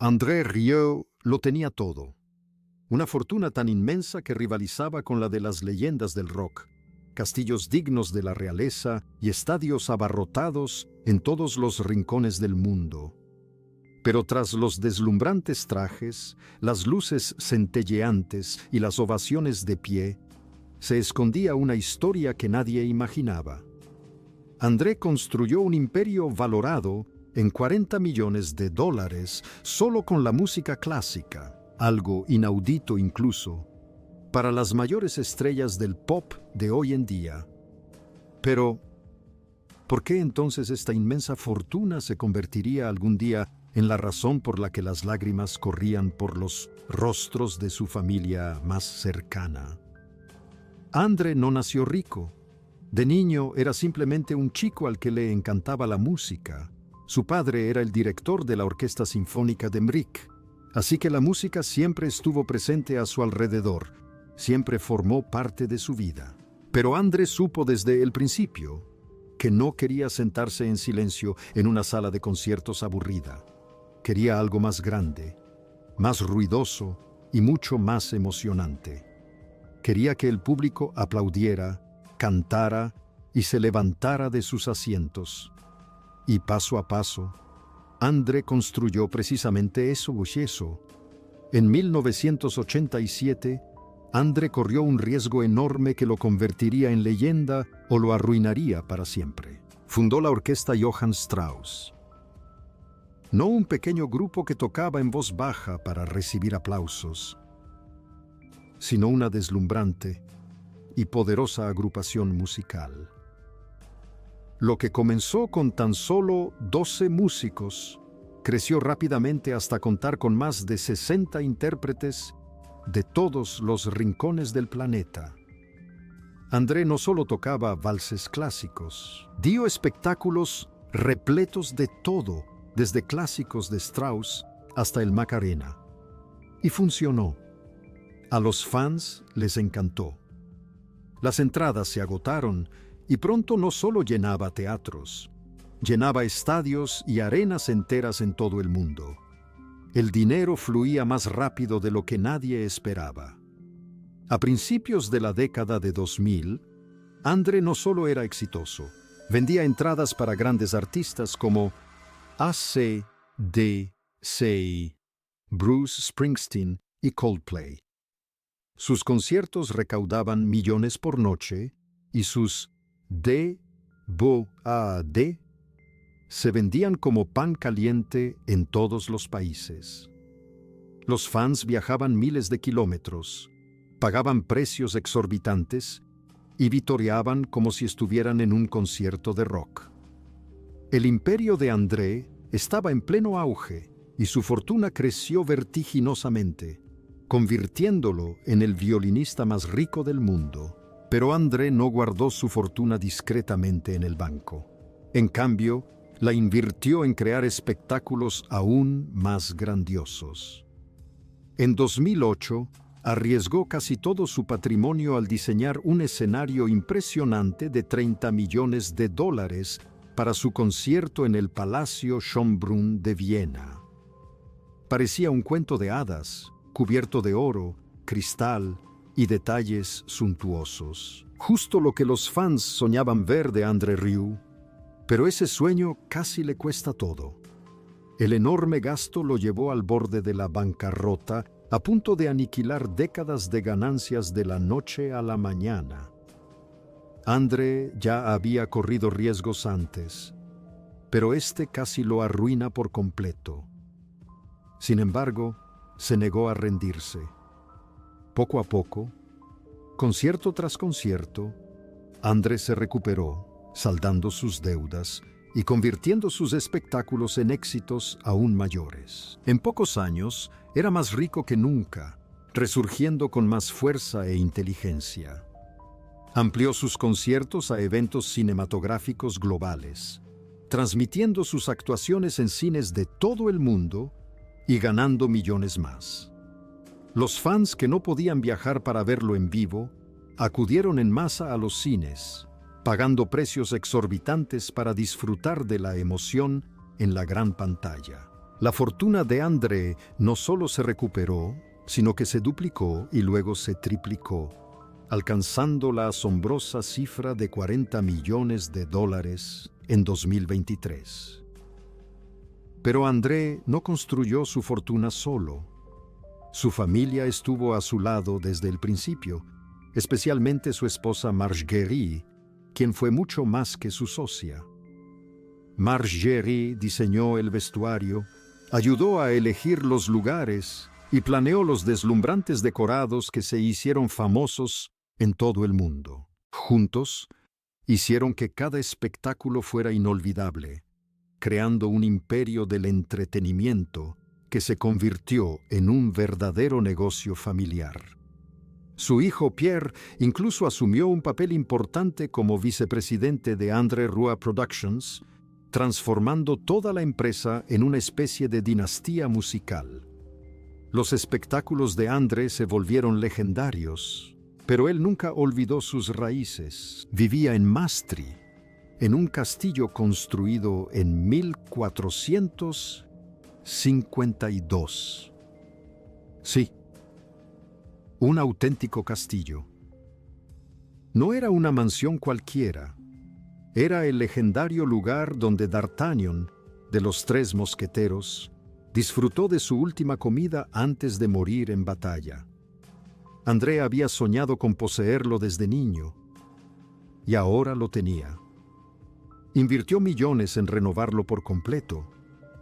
André Rieu lo tenía todo. Una fortuna tan inmensa que rivalizaba con la de las leyendas del rock, castillos dignos de la realeza y estadios abarrotados en todos los rincones del mundo. Pero tras los deslumbrantes trajes, las luces centelleantes y las ovaciones de pie, se escondía una historia que nadie imaginaba. André construyó un imperio valorado en $40 millones solo con la música clásica, algo inaudito incluso para las mayores estrellas del pop de hoy en día. Pero, ¿por qué entonces esta inmensa fortuna se convertiría algún día en la razón por la que las lágrimas corrían por los rostros de su familia más cercana? André no nació rico. De niño era simplemente un chico al que le encantaba la música. Su padre era el director de la Orquesta Sinfónica de Mrich, así que la música siempre estuvo presente a su alrededor, siempre formó parte de su vida. Pero André supo desde el principio que no quería sentarse en silencio en una sala de conciertos aburrida. Quería algo más grande, más ruidoso y mucho más emocionante. Quería que el público aplaudiera, cantara y se levantara de sus asientos. Y paso a paso, André construyó precisamente eso. En 1987, André corrió un riesgo enorme que lo convertiría en leyenda o lo arruinaría para siempre. Fundó la orquesta Johann Strauss. No un pequeño grupo que tocaba en voz baja para recibir aplausos, sino una deslumbrante y poderosa agrupación musical. Lo que comenzó con tan solo 12 músicos, creció rápidamente hasta contar con más de 60 intérpretes de todos los rincones del planeta. André no solo tocaba valses clásicos, dio espectáculos repletos de todo, desde clásicos de Strauss hasta el Macarena. Y funcionó. A los fans les encantó. Las entradas se agotaron y pronto no solo llenaba teatros, llenaba estadios y arenas enteras en todo el mundo. El dinero fluía más rápido de lo que nadie esperaba. A principios de la década de 2000, André no solo era exitoso, vendía entradas para grandes artistas como AC/DC, Bruce Springsteen y Coldplay. Sus conciertos recaudaban millones por noche y sus DVD se vendían como pan caliente en todos los países. Los fans viajaban miles de kilómetros, pagaban precios exorbitantes y vitoreaban como si estuvieran en un concierto de rock. El imperio de André estaba en pleno auge y su fortuna creció vertiginosamente, convirtiéndolo en el violinista más rico del mundo. Pero André no guardó su fortuna discretamente en el banco. En cambio, la invirtió en crear espectáculos aún más grandiosos. En 2008, arriesgó casi todo su patrimonio al diseñar un escenario impresionante de $30 millones para su concierto en el Palacio Schönbrunn de Viena. Parecía un cuento de hadas, cubierto de oro, cristal y detalles suntuosos. Justo lo que los fans soñaban ver de André Rieu. Pero ese sueño casi le cuesta todo. El enorme gasto lo llevó al borde de la bancarrota, a punto de aniquilar décadas de ganancias de la noche a la mañana. André ya había corrido riesgos antes, pero este casi lo arruina por completo. Sin embargo, se negó a rendirse. Poco a poco, concierto tras concierto, André se recuperó, saldando sus deudas y convirtiendo sus espectáculos en éxitos aún mayores. En pocos años, era más rico que nunca, resurgiendo con más fuerza e inteligencia. Amplió sus conciertos a eventos cinematográficos globales, transmitiendo sus actuaciones en cines de todo el mundo y ganando millones más. Los fans que no podían viajar para verlo en vivo, acudieron en masa a los cines, pagando precios exorbitantes para disfrutar de la emoción en la gran pantalla. La fortuna de André no solo se recuperó, sino que se duplicó y luego se triplicó, alcanzando la asombrosa cifra de $40 millones en 2023. Pero André no construyó su fortuna solo. Su familia estuvo a su lado desde el principio, especialmente su esposa Marguerite, quien fue mucho más que su socia. Marguerite diseñó el vestuario, ayudó a elegir los lugares y planeó los deslumbrantes decorados que se hicieron famosos en todo el mundo. Juntos, hicieron que cada espectáculo fuera inolvidable, creando un imperio del entretenimiento que se convirtió en un verdadero negocio familiar. Su hijo Pierre incluso asumió un papel importante como vicepresidente de André Roi Productions, transformando toda la empresa en una especie de dinastía musical. Los espectáculos de André se volvieron legendarios, pero él nunca olvidó sus raíces. Vivía en Mastri, en un castillo construido en 1452. Sí, un auténtico castillo. No era una mansión cualquiera. Era el legendario lugar donde D'Artagnan, de los Tres Mosqueteros, disfrutó de su última comida antes de morir en batalla. André había soñado con poseerlo desde niño, y ahora lo tenía. Invirtió millones en renovarlo por completo,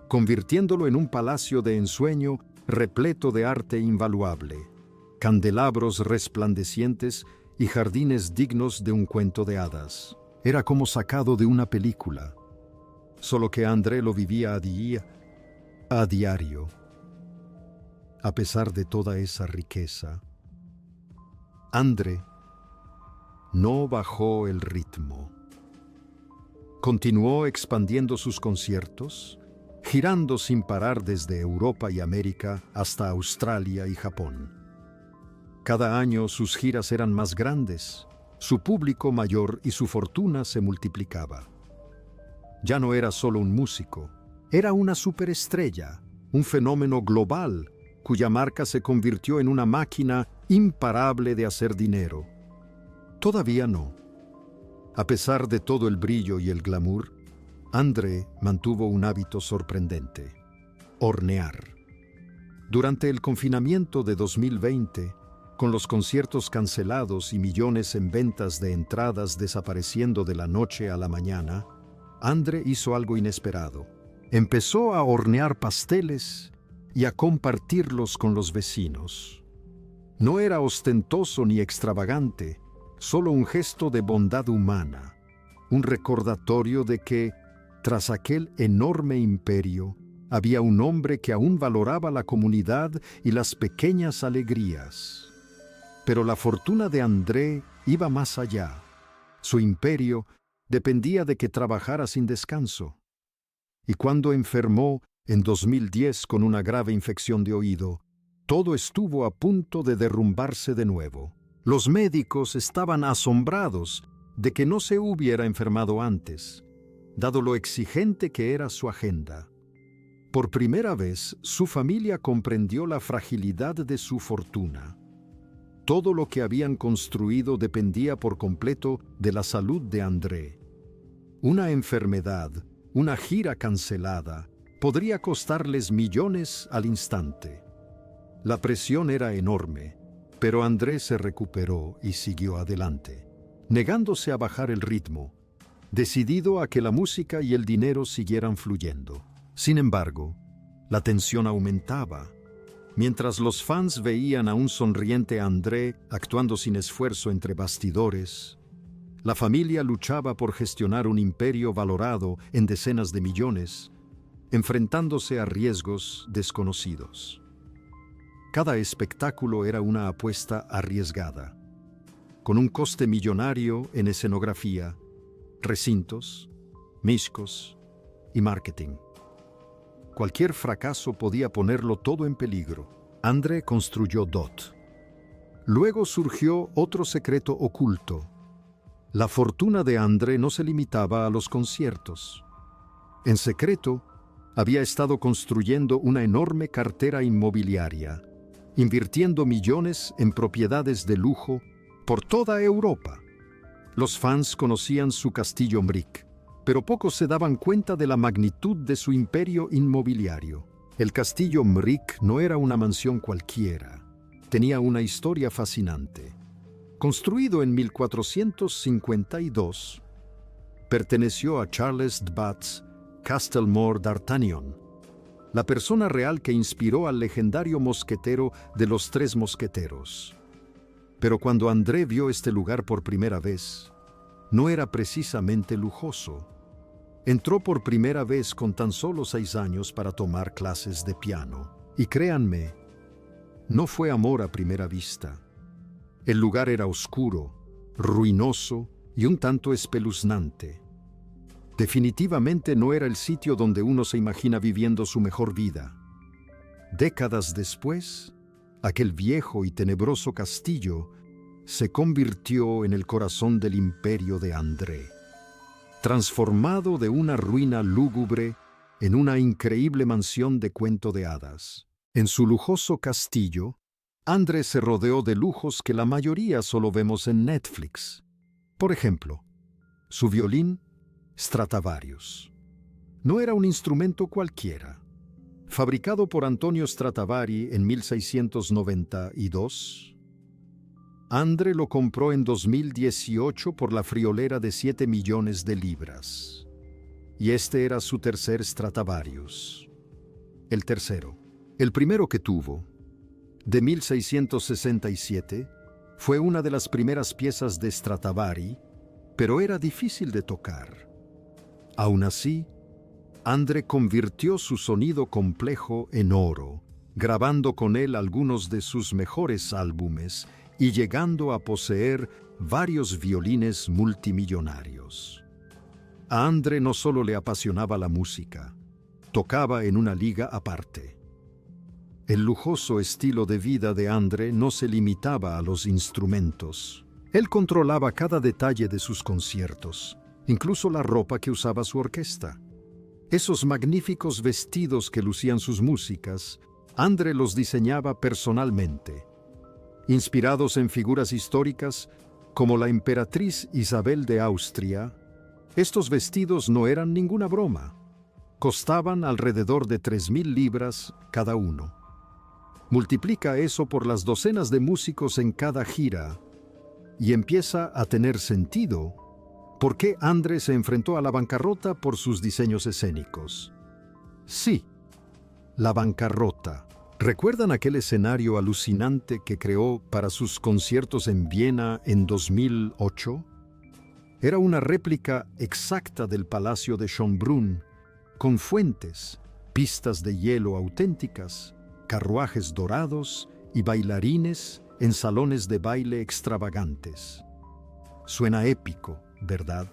convirtiéndolo en un palacio de ensueño repleto de arte invaluable, candelabros resplandecientes y jardines dignos de un cuento de hadas. Era como sacado de una película, solo que André lo vivía a diario. A pesar de toda esa riqueza, André no bajó el ritmo. Continuó expandiendo sus conciertos, girando sin parar desde Europa y América hasta Australia y Japón. Cada año sus giras eran más grandes, su público mayor y su fortuna se multiplicaba. Ya no era solo un músico, era una superestrella, un fenómeno global cuya marca se convirtió en una máquina imparable de hacer dinero. Todavía no. A pesar de todo el brillo y el glamour, André mantuvo un hábito sorprendente: hornear. Durante el confinamiento de 2020, con los conciertos cancelados y millones en ventas de entradas desapareciendo de la noche a la mañana, André hizo algo inesperado. Empezó a hornear pasteles y a compartirlos con los vecinos. No era ostentoso ni extravagante, solo un gesto de bondad humana, un recordatorio de que, tras aquel enorme imperio, había un hombre que aún valoraba la comunidad y las pequeñas alegrías. Pero la fortuna de André iba más allá. Su imperio dependía de que trabajara sin descanso. Y cuando enfermó en 2010 con una grave infección de oído, todo estuvo a punto de derrumbarse de nuevo. Los médicos estaban asombrados de que no se hubiera enfermado antes, dado lo exigente que era su agenda. Por primera vez, su familia comprendió la fragilidad de su fortuna. Todo lo que habían construido dependía por completo de la salud de André. Una enfermedad, una gira cancelada, podría costarles millones al instante. La presión era enorme, pero André se recuperó y siguió adelante, negándose a bajar el ritmo, decidido a que la música y el dinero siguieran fluyendo. Sin embargo, la tensión aumentaba. Mientras los fans veían a un sonriente André actuando sin esfuerzo entre bastidores, la familia luchaba por gestionar un imperio valorado en decenas de millones, enfrentándose a riesgos desconocidos. Cada espectáculo era una apuesta arriesgada, con un coste millonario en escenografía, recintos, discos y marketing. Cualquier fracaso podía ponerlo todo en peligro. André construyó DOT. Luego surgió otro secreto oculto. La fortuna de André no se limitaba a los conciertos. En secreto, había estado construyendo una enorme cartera inmobiliaria, invirtiendo millones en propiedades de lujo por toda Europa. Los fans conocían su castillo Mric, pero pocos se daban cuenta de la magnitud de su imperio inmobiliario. El castillo Mric no era una mansión cualquiera. Tenía una historia fascinante. Construido en 1452, perteneció a Charles de Batz Castelmore d'Artagnan, la persona real que inspiró al legendario mosquetero de los Tres Mosqueteros. Pero cuando André vio este lugar por primera vez, no era precisamente lujoso. Entró por primera vez con tan solo 6 años para tomar clases de piano. Y créanme, no fue amor a primera vista. El lugar era oscuro, ruinoso y un tanto espeluznante. Definitivamente no era el sitio donde uno se imagina viviendo su mejor vida. Décadas después, aquel viejo y tenebroso castillo se convirtió en el corazón del imperio de André, transformado de una ruina lúgubre en una increíble mansión de cuento de hadas. En su lujoso castillo, André se rodeó de lujos que la mayoría solo vemos en Netflix. Por ejemplo, su violín Stradivarius. No era un instrumento cualquiera. Fabricado por Antonio Stradivari en 1692, André lo compró en 2018 por la friolera de 7 millones de libras. Y este era su tercer Stradivarius. El tercero. El primero que tuvo, de 1667, fue una de las primeras piezas de Stradivari, pero era difícil de tocar. Aún así, André convirtió su sonido complejo en oro, grabando con él algunos de sus mejores álbumes y llegando a poseer varios violines multimillonarios. A André no solo le apasionaba la música, tocaba en una liga aparte. El lujoso estilo de vida de André no se limitaba a los instrumentos. Él controlaba cada detalle de sus conciertos, incluso la ropa que usaba su orquesta. Esos magníficos vestidos que lucían sus músicas, André los diseñaba personalmente. Inspirados en figuras históricas como la emperatriz Isabel de Austria, estos vestidos no eran ninguna broma. Costaban alrededor de 3.000 libras cada uno. Multiplica eso por las docenas de músicos en cada gira y empieza a tener sentido por qué André se enfrentó a la bancarrota por sus diseños escénicos. Sí, la bancarrota. ¿Recuerdan aquel escenario alucinante que creó para sus conciertos en Viena en 2008? Era una réplica exacta del Palacio de Schönbrunn, con fuentes, pistas de hielo auténticas, carruajes dorados y bailarines en salones de baile extravagantes. Suena épico, ¿verdad?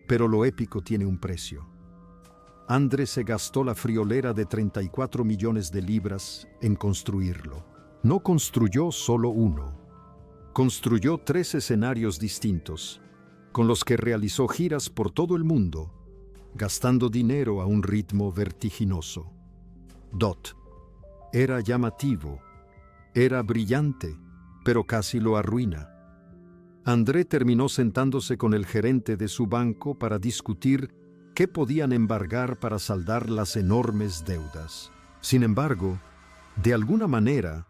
Pero lo épico tiene un precio. André se gastó la friolera de 34 millones de libras en construirlo. No construyó solo uno. Construyó 3 escenarios distintos, con los que realizó giras por todo el mundo, gastando dinero a un ritmo vertiginoso. Era llamativo, era brillante, pero casi lo arruina. André terminó sentándose con el gerente de su banco para discutir qué podían embargar para saldar las enormes deudas. Sin embargo, de alguna manera,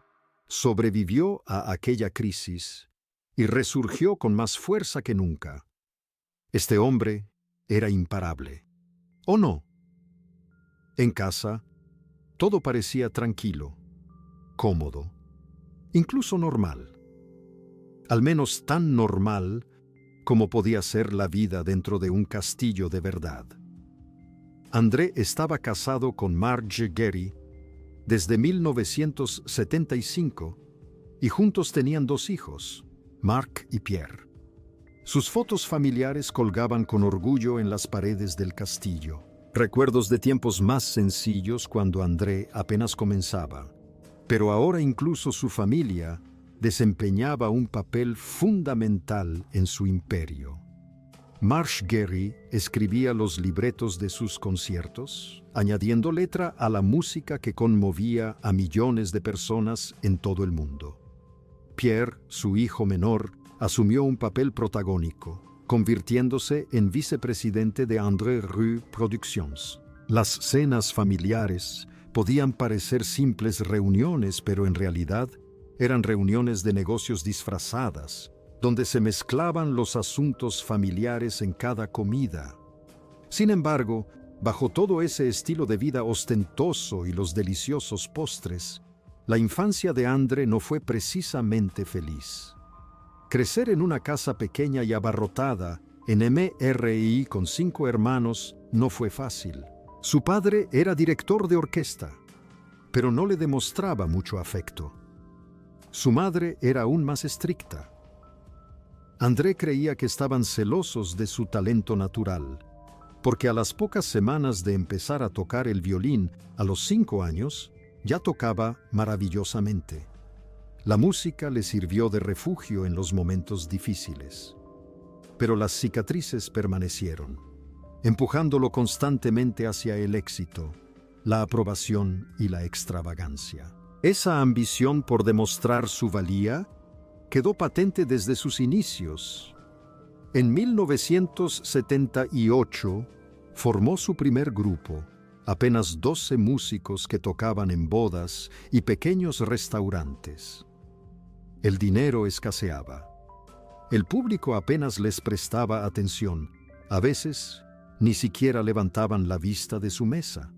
sobrevivió a aquella crisis y resurgió con más fuerza que nunca. Este hombre era imparable. ¿O no? En casa, todo parecía tranquilo, cómodo, incluso normal. Al menos tan normal como podía ser la vida dentro de un castillo de verdad. André estaba casado con Marge Gary desde 1975 y juntos tenían 2 hijos, Marc y Pierre. Sus fotos familiares colgaban con orgullo en las paredes del castillo. Recuerdos de tiempos más sencillos cuando André apenas comenzaba. Pero ahora incluso su familia desempeñaba un papel fundamental en su imperio. Marsh Gary escribía los libretos de sus conciertos, añadiendo letra a la música que conmovía a millones de personas en todo el mundo. Pierre, su hijo menor, asumió un papel protagónico, convirtiéndose en vicepresidente de André Rieu Productions. Las cenas familiares podían parecer simples reuniones, pero en realidad eran reuniones de negocios disfrazadas, donde se mezclaban los asuntos familiares en cada comida. Sin embargo, bajo todo ese estilo de vida ostentoso y los deliciosos postres, la infancia de André no fue precisamente feliz. Crecer en una casa pequeña y abarrotada en MRI con 5 hermanos no fue fácil. Su padre era director de orquesta, pero no le demostraba mucho afecto. Su madre era aún más estricta. André creía que estaban celosos de su talento natural, porque a las pocas semanas de empezar a tocar el violín, a los 5 años, ya tocaba maravillosamente. La música le sirvió de refugio en los momentos difíciles. Pero las cicatrices permanecieron, empujándolo constantemente hacia el éxito, la aprobación y la extravagancia. Esa ambición por demostrar su valía quedó patente desde sus inicios. En 1978 formó su primer grupo, apenas 12 músicos que tocaban en bodas y pequeños restaurantes. El dinero escaseaba. El público apenas les prestaba atención. A veces, ni siquiera levantaban la vista de su mesa.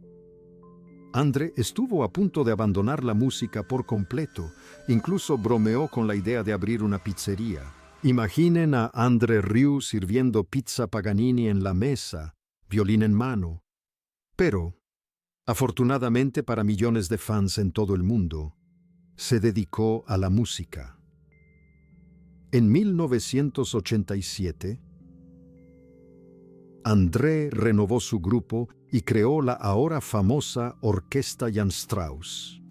André estuvo a punto de abandonar la música por completo. Incluso bromeó con la idea de abrir una pizzería. Imaginen a André Rieu sirviendo pizza Paganini en la mesa, violín en mano. Pero, afortunadamente para millones de fans en todo el mundo, se dedicó a la música. En 1987, André renovó su grupo y creó la ahora famosa Orquesta Jan Strauss.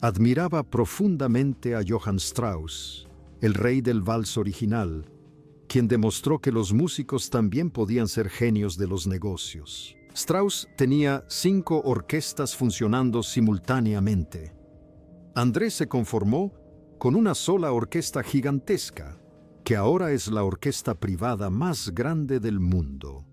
Admiraba profundamente a Johann Strauss, el rey del vals original, quien demostró que los músicos también podían ser genios de los negocios. Strauss tenía 5 orquestas funcionando simultáneamente. André se conformó con una sola orquesta gigantesca, que ahora es la orquesta privada más grande del mundo.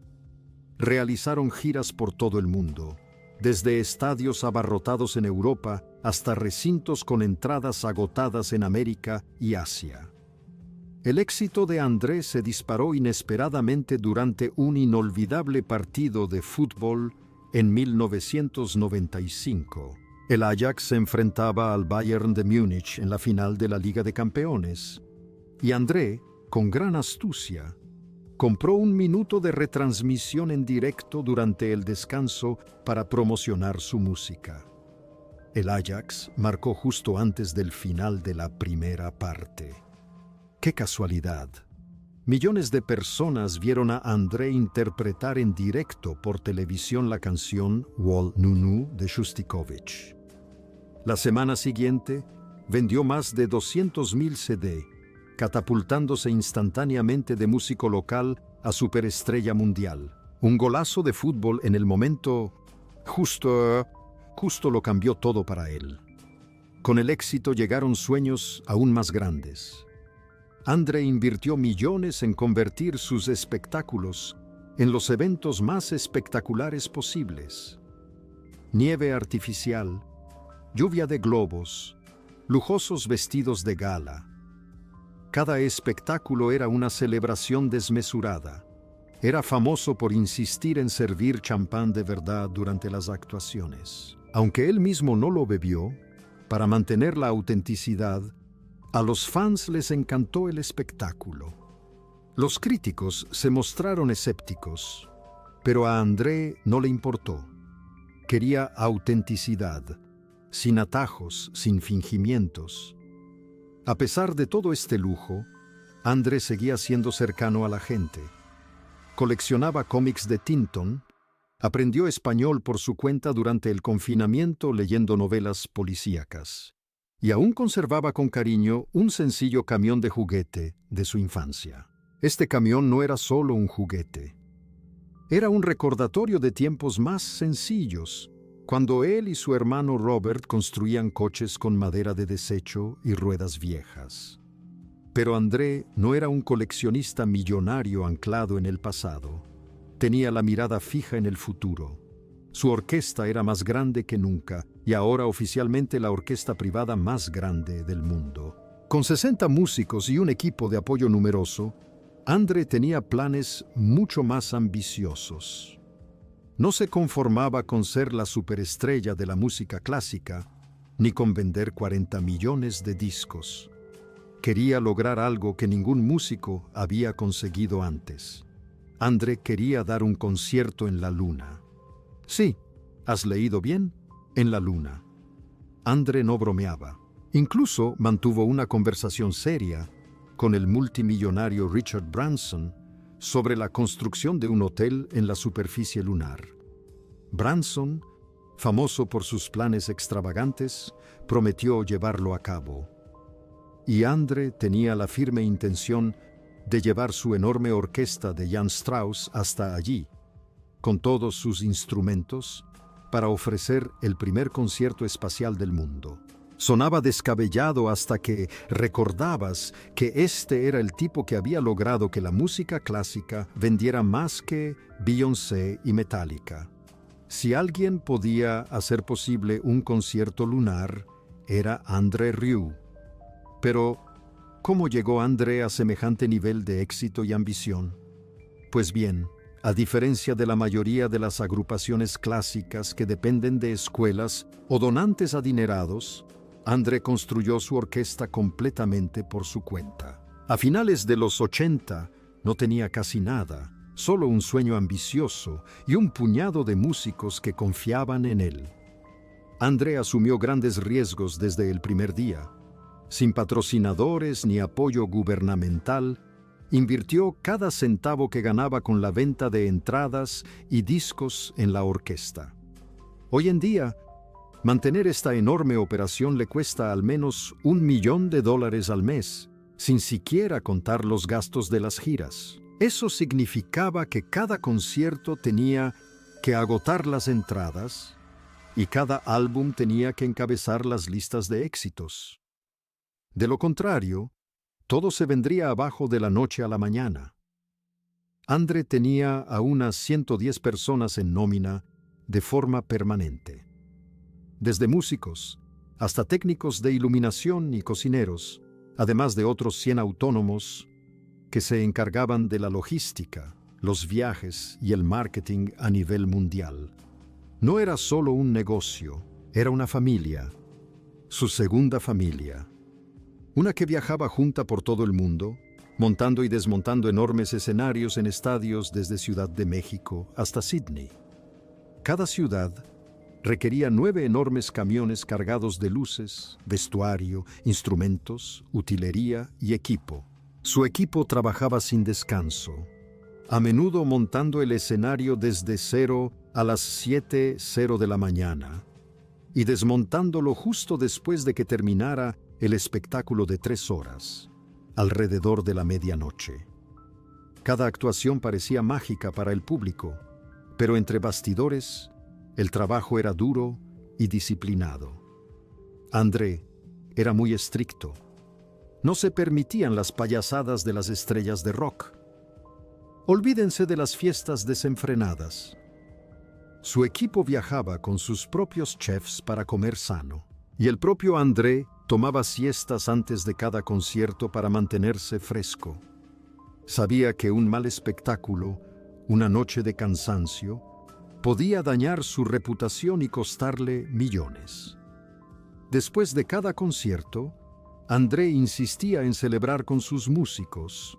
Realizaron giras por todo el mundo, desde estadios abarrotados en Europa hasta recintos con entradas agotadas en América y Asia. El éxito de André se disparó inesperadamente durante un inolvidable partido de fútbol en 1995. El Ajax se enfrentaba al Bayern de Múnich en la final de la Liga de Campeones, y André, con gran astucia, compró un minuto de retransmisión en directo durante el descanso para promocionar su música. El Ajax marcó justo antes del final de la primera parte. ¡Qué casualidad! Millones de personas vieron a André interpretar en directo por televisión la canción Wol Nunu de Shostakovich. La semana siguiente, vendió más de 200,000 CD, catapultándose instantáneamente de músico local a superestrella mundial. Un golazo de fútbol en el momento justo lo cambió todo para él. Con el éxito llegaron sueños aún más grandes. André invirtió millones en convertir sus espectáculos en los eventos más espectaculares posibles. Nieve artificial, lluvia de globos, lujosos vestidos de gala. Cada espectáculo era una celebración desmesurada. Era famoso por insistir en servir champán de verdad durante las actuaciones. Aunque él mismo no lo bebió, para mantener la autenticidad, a los fans les encantó el espectáculo. Los críticos se mostraron escépticos, pero a André no le importó. Quería autenticidad, sin atajos, sin fingimientos. A pesar de todo este lujo, André seguía siendo cercano a la gente. Coleccionaba cómics de Tinton, aprendió español por su cuenta durante el confinamiento leyendo novelas policíacas, y aún conservaba con cariño un sencillo camión de juguete de su infancia. Este camión no era solo un juguete. Era un recordatorio de tiempos más sencillos, cuando él y su hermano Robert construían coches con madera de desecho y ruedas viejas. Pero André no era un coleccionista millonario anclado en el pasado. Tenía la mirada fija en el futuro. Su orquesta era más grande que nunca y ahora oficialmente la orquesta privada más grande del mundo. Con 60 músicos y un equipo de apoyo numeroso, André tenía planes mucho más ambiciosos. No se conformaba con ser la superestrella de la música clásica, ni con vender 40 millones de discos. Quería lograr algo que ningún músico había conseguido antes. André quería dar un concierto en la Luna. Sí, ¿has leído bien? En la Luna. André no bromeaba. Incluso mantuvo una conversación seria con el multimillonario Richard Branson sobre la construcción de un hotel en la superficie lunar. Branson, famoso por sus planes extravagantes, prometió llevarlo a cabo. Y André tenía la firme intención de llevar su enorme orquesta de Jan Strauss hasta allí, con todos sus instrumentos, para ofrecer el primer concierto espacial del mundo. Sonaba descabellado hasta que recordabas que este era el tipo que había logrado que la música clásica vendiera más que Beyoncé y Metallica. Si alguien podía hacer posible un concierto lunar, era André Rieu. Pero, ¿cómo llegó André a semejante nivel de éxito y ambición? Pues bien, a diferencia de la mayoría de las agrupaciones clásicas que dependen de escuelas o donantes adinerados, André construyó su orquesta completamente por su cuenta. A finales de los 80 no tenía casi nada, solo un sueño ambicioso y un puñado de músicos que confiaban en él. André asumió grandes riesgos desde el primer día. Sin patrocinadores ni apoyo gubernamental, invirtió cada centavo que ganaba con la venta de entradas y discos en la orquesta. Hoy en día, mantener esta enorme operación le cuesta al menos $1 millón al mes, sin siquiera contar los gastos de las giras. Eso significaba que cada concierto tenía que agotar las entradas y cada álbum tenía que encabezar las listas de éxitos. De lo contrario, todo se vendría abajo de la noche a la mañana. André tenía a unas 110 personas en nómina de forma permanente. Desde músicos hasta técnicos de iluminación y cocineros, además de otros 100 autónomos que se encargaban de la logística, los viajes y el marketing a nivel mundial. No era solo un negocio, era una familia, su segunda familia. Una que viajaba junta por todo el mundo, montando y desmontando enormes escenarios en estadios desde Ciudad de México hasta Sydney. Cada ciudad requería 9 enormes camiones cargados de luces, vestuario, instrumentos, utilería y equipo. Su equipo trabajaba sin descanso, a menudo montando el escenario desde cero a las 7:00 de la mañana y desmontándolo justo después de que terminara el espectáculo de 3 horas, alrededor de la medianoche. Cada actuación parecía mágica para el público, pero entre bastidores, el trabajo era duro y disciplinado. André era muy estricto. No se permitían las payasadas de las estrellas de rock. Olvídense de las fiestas desenfrenadas. Su equipo viajaba con sus propios chefs para comer sano, y el propio André tomaba siestas antes de cada concierto para mantenerse fresco. Sabía que un mal espectáculo, una noche de cansancio, podía dañar su reputación y costarle millones. Después de cada concierto, André insistía en celebrar con sus músicos.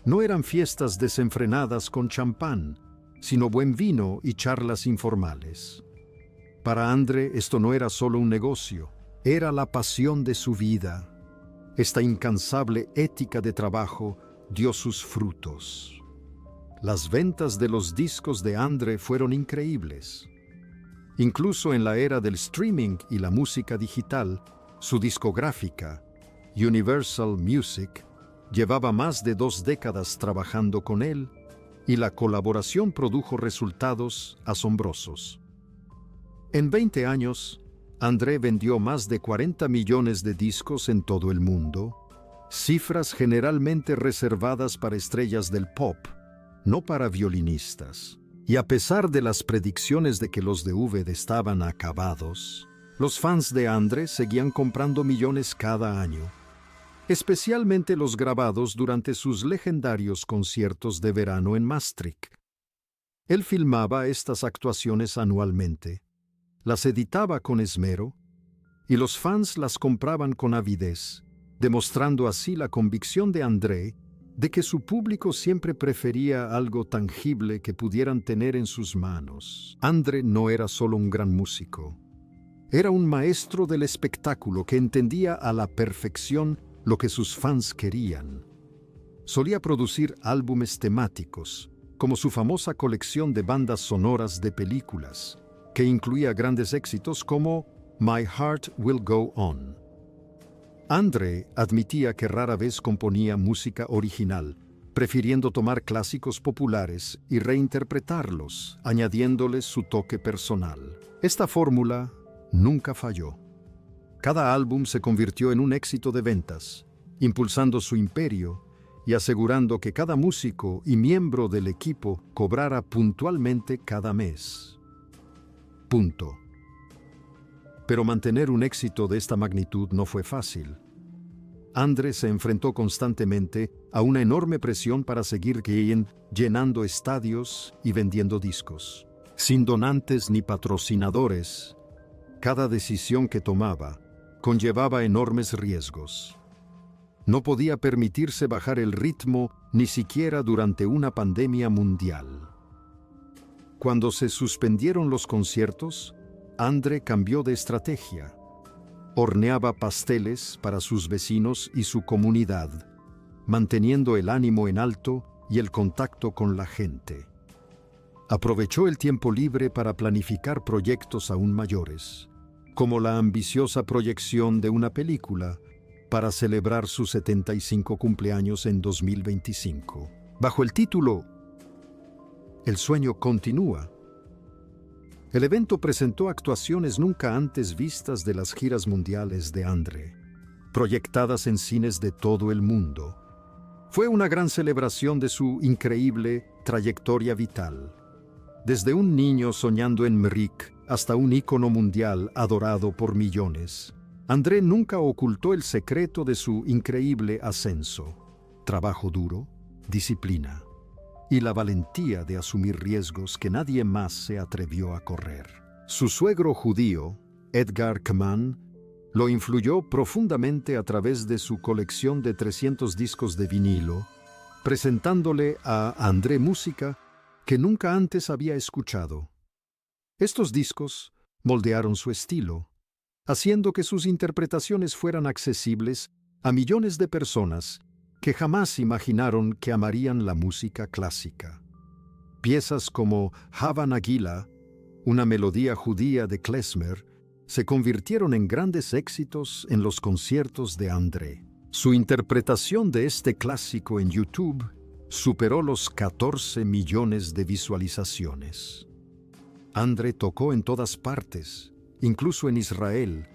No eran fiestas desenfrenadas con champán, sino buen vino y charlas informales. Para André esto no era solo un negocio, era la pasión de su vida. Esta incansable ética de trabajo dio sus frutos. Las ventas de los discos de André fueron increíbles. Incluso en la era del streaming y la música digital, su discográfica, Universal Music, llevaba más de 2 décadas trabajando con él y la colaboración produjo resultados asombrosos. En 20 años, André vendió más de 40 millones de discos en todo el mundo, cifras generalmente reservadas para estrellas del pop, no para violinistas. Y a pesar de las predicciones de que los DVD estaban acabados, los fans de André seguían comprando millones cada año, especialmente los grabados durante sus legendarios conciertos de verano en Maastricht. Él filmaba estas actuaciones anualmente, las editaba con esmero, y los fans las compraban con avidez, demostrando así la convicción de André de que su público siempre prefería algo tangible que pudieran tener en sus manos. André no era solo un gran músico, era un maestro del espectáculo que entendía a la perfección lo que sus fans querían. Solía producir álbumes temáticos, como su famosa colección de bandas sonoras de películas, que incluía grandes éxitos como My Heart Will Go On. André admitía que rara vez componía música original, prefiriendo tomar clásicos populares y reinterpretarlos, añadiéndoles su toque personal. Esta fórmula nunca falló. Cada álbum se convirtió en un éxito de ventas, impulsando su imperio y asegurando que cada músico y miembro del equipo cobrara puntualmente cada mes. Punto. Pero mantener un éxito de esta magnitud no fue fácil. André se enfrentó constantemente a una enorme presión para seguir llenando estadios y vendiendo discos. Sin donantes ni patrocinadores, cada decisión que tomaba conllevaba enormes riesgos. No podía permitirse bajar el ritmo ni siquiera durante una pandemia mundial. Cuando se suspendieron los conciertos, André cambió de estrategia. Horneaba pasteles para sus vecinos y su comunidad, manteniendo el ánimo en alto y el contacto con la gente. Aprovechó el tiempo libre para planificar proyectos aún mayores, como la ambiciosa proyección de una película para celebrar su 75 cumpleaños en 2025, bajo el título El sueño continúa. El evento presentó actuaciones nunca antes vistas de las giras mundiales de André, proyectadas en cines de todo el mundo. Fue una gran celebración de su increíble trayectoria vital. Desde un niño soñando en Múnich hasta un ícono mundial adorado por millones, André nunca ocultó el secreto de su increíble ascenso: trabajo duro, disciplina y la valentía de asumir riesgos que nadie más se atrevió a correr. Su suegro judío, Edgar Kman, lo influyó profundamente a través de su colección de 300 discos de vinilo, presentándole a André música que nunca antes había escuchado. Estos discos moldearon su estilo, haciendo que sus interpretaciones fueran accesibles a millones de personas que jamás imaginaron que amarían la música clásica. Piezas como Hava Nagila, una melodía judía de klezmer, se convirtieron en grandes éxitos en los conciertos de André. Su interpretación de este clásico en YouTube superó los 14 millones de visualizaciones. André tocó en todas partes, incluso en Israel,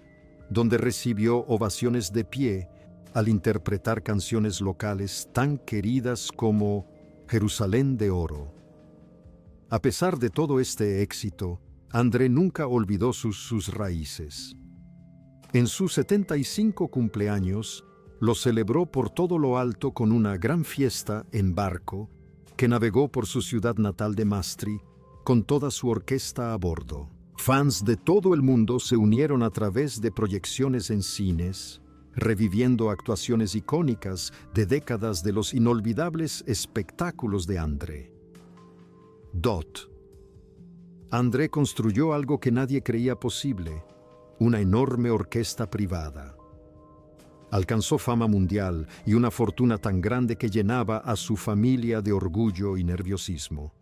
donde recibió ovaciones de pie al interpretar canciones locales tan queridas como Jerusalén de Oro. A pesar de todo este éxito, André nunca olvidó sus raíces. En sus 75 cumpleaños, lo celebró por todo lo alto con una gran fiesta en barco que navegó por su ciudad natal de Maastricht con toda su orquesta a bordo. Fans de todo el mundo se unieron a través de proyecciones en cines, reviviendo actuaciones icónicas de décadas de los inolvidables espectáculos de André. André construyó algo que nadie creía posible: una enorme orquesta privada. Alcanzó fama mundial y una fortuna tan grande que llenaba a su familia de orgullo y nerviosismo.